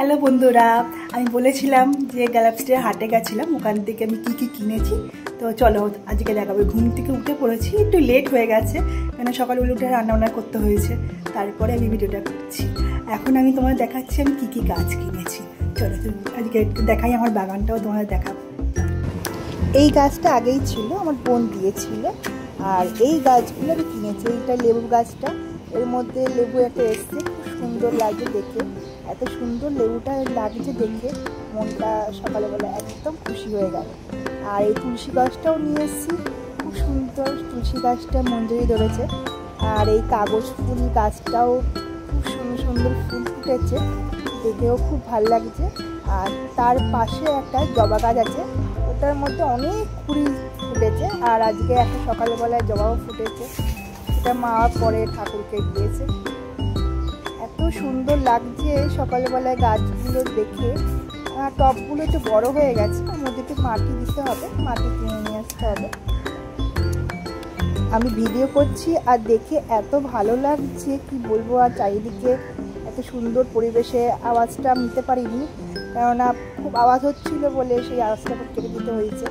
Hello বন্ধুরা, আমি বলেছিলাম যে গ্যালাক্সির হাটে গেছিলাম, ওখান থেকে আমি কী কী কিনেছি। তো চলো আজকে দেখাবো। ঘুম থেকে উঠে পড়েছি, একটু লেট হয়ে গেছে কেন সকালে উঠে রান্নাবান্না করতে হয়েছে, তারপরে আমি ভিডিওটা করছি। এখন আমি তোমাদের দেখাচ্ছি আমি কী কী গাছ কিনেছি। চলো আজকে একটু দেখাই, আমার বাগানটাও তোমাদের দেখাবো। এই গাছটা আগেই ছিল, আমার বোন দিয়েছিল, আর এই গাছগুলো আমি কিনেছি। এইটা লেবু গাছটা, এর মধ্যে লেবু একটা এসছে, খুব সুন্দর লাগে দেখে। এত সুন্দর লেবুটা লাগছে দেখে মনটা সকালবেলা একদম খুশি হয়ে গেল। আর এই তুলসী গাছটাও নিয়ে এসেছি, খুব সুন্দর তুলসী গাছটা মঞ্জুরি ধরেছে। আর এই কাগজ ফুল গাছটাও খুব সুন্দর সুন্দর ফুল ফুটেছে, দেখেও খুব ভালো লাগছে। আর তার পাশে একটা জবা গাছ আছে, ওটার মধ্যে অনেক কুড়ি ফুটেছে। আর আজকে একটা সকালবেলায় জবাও ফুটেছে, এটা মা পরে ঠাকুরকে দিয়েছে। এত সুন্দর লাগছে সকালবেলায় গাছগুলো দেখে। টবগুলো একটু বড় হয়ে গেছে, ওর মধ্যে একটু মাটি দিতে হবে, মাটি কিনে নিয়ে আসতে হবে। আমি ভিডিও করছি আর দেখে এত ভালো লাগছে কি বলবো। আর চারিদিকে এত সুন্দর পরিবেশে আওয়াজটা আমি নিতে পারিনি, কেননা খুব আওয়াজ হচ্ছিল বলে সেই আওয়াজটা কেটে দিতে হয়েছে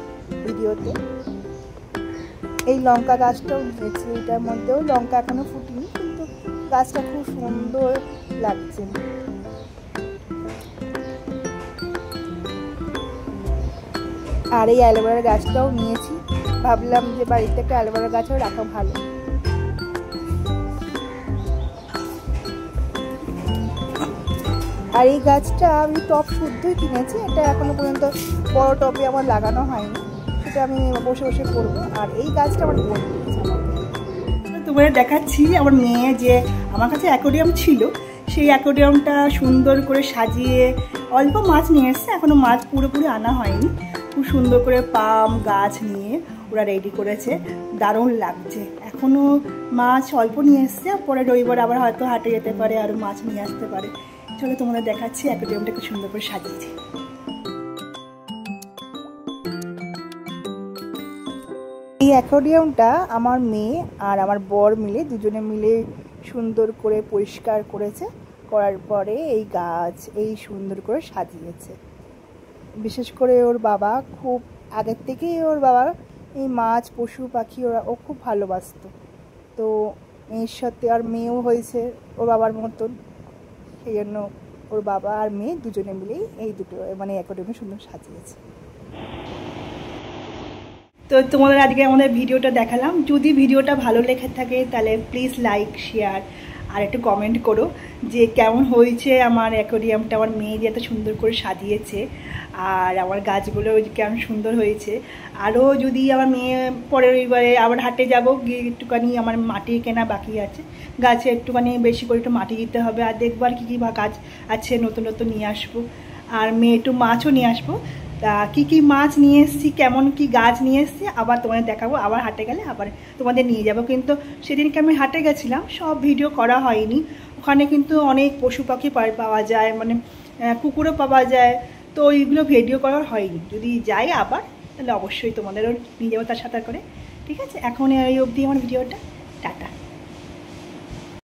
ভিডিওতে। এই লঙ্কা গাছটাও নিয়েছি, এটার মধ্যেও লঙ্কা এখনো ফুটিনি, কিন্তু গাছটা খুব সুন্দর লাগছে। আর এই অ্যালোভেরা গাছটাও নিয়েছি, ভাবলাম যে বাড়িতে একটা অ্যালোভেরা গাছও রাখা ভালো। আর এই গাছটা আমি টব শুদ্ধই কিনেছি, এটা এখনো পর্যন্ত বড় টবে আমার লাগানো হয়নি, সেটা আমি বসে বসে করবো। আর এই গাছটা আমার বোন দিয়েছে আমাকে। তোমাদের দেখাচ্ছি আমার মেয়ে যে আমার কাছে অ্যাকোরিয়াম ছিল, সেই অ্যাকোরিয়ামটা সুন্দর করে সাজিয়ে অল্প মাছ নিয়ে এসছে, এখনও মাছ পুরোপুরি আনা হয়নি। খুব সুন্দর করে পাম গাছ নিয়ে ওরা রেডি করেছে, দারুণ লাগছে। এখনও মাছ অল্প নিয়ে এসছে, পরে রবিবার আবার হয়তো হাটে যেতে পারে, আরও মাছ নিয়ে আসতে পারে। চলো তোমাদের দেখাচ্ছি অ্যাকোরিয়ামটা খুব সুন্দর করে সাজিয়েছে। এই অ্যাকোরিয়ামটা আমার মেয়ে আর আমার বর মিলে দুজনে মিলে সুন্দর করে পরিষ্কার করেছে, করার পরে এই গাছ এই সুন্দর করে সাজিয়েছে। বিশেষ করে ওর বাবা খুব আগের থেকেই ওর বাবা এই মাছ পশু পাখি ও খুব ভালোবাসত। তো মেয়ের সাথে আর মেয়েও হয়েছে ওর বাবার মতন, সেই জন্য ওর বাবা আর মেয়ে দুজনে মিলেই এই দুটো মানে অ্যাকোরিয়ামে সুন্দর সাজিয়েছে। তো তোমাদের আজকে আমাদের ভিডিওটা দেখালাম। যদি ভিডিওটা ভালো লেগে থাকে তাহলে প্লিজ লাইক শেয়ার আর একটু কমেন্ট করো যে কেমন হয়েছে আমার অ্যাকোরিয়ামটা, আমার মেয়ে যে এত সুন্দর করে সাজিয়েছে, আর আমার গাছগুলো কেমন সুন্দর হয়েছে। আরও যদি আমার মেয়ে পরের রবিবারে আবার হাটে যাবো, গিয়ে একটুখানি আমার মাটি কেনা বাকি আছে, গাছে একটুখানি বেশি করে একটু মাটি দিতে হবে, আর দেখবার কী কী গাছ আছে নতুন নতুন নিয়ে আসবো। আর মেয়ে একটু মাছও নিয়ে আসবো। তা কী কী মাছ নিয়ে এসেছি, কেমন কি গাছ নিয়ে এসেছি আবার তোমাদের দেখাবো। আবার হাটে গেলে আবার তোমাদের নিয়ে যাব। কিন্তু সেদিনকে আমি হাটে গেছিলাম, সব ভিডিও করা হয়নি। ওখানে কিন্তু অনেক পশু পাখি পাওয়া যায়, মানে কুকুরও পাওয়া যায়, তো ওইগুলো ভিডিও করা হয়নি। যদি যাই আবার তাহলে অবশ্যই তোমাদেরও নিয়ে যাবো তার সাথে করে। ঠিক আছে, এখন এই অবধি আমার ভিডিওটা, টাটা।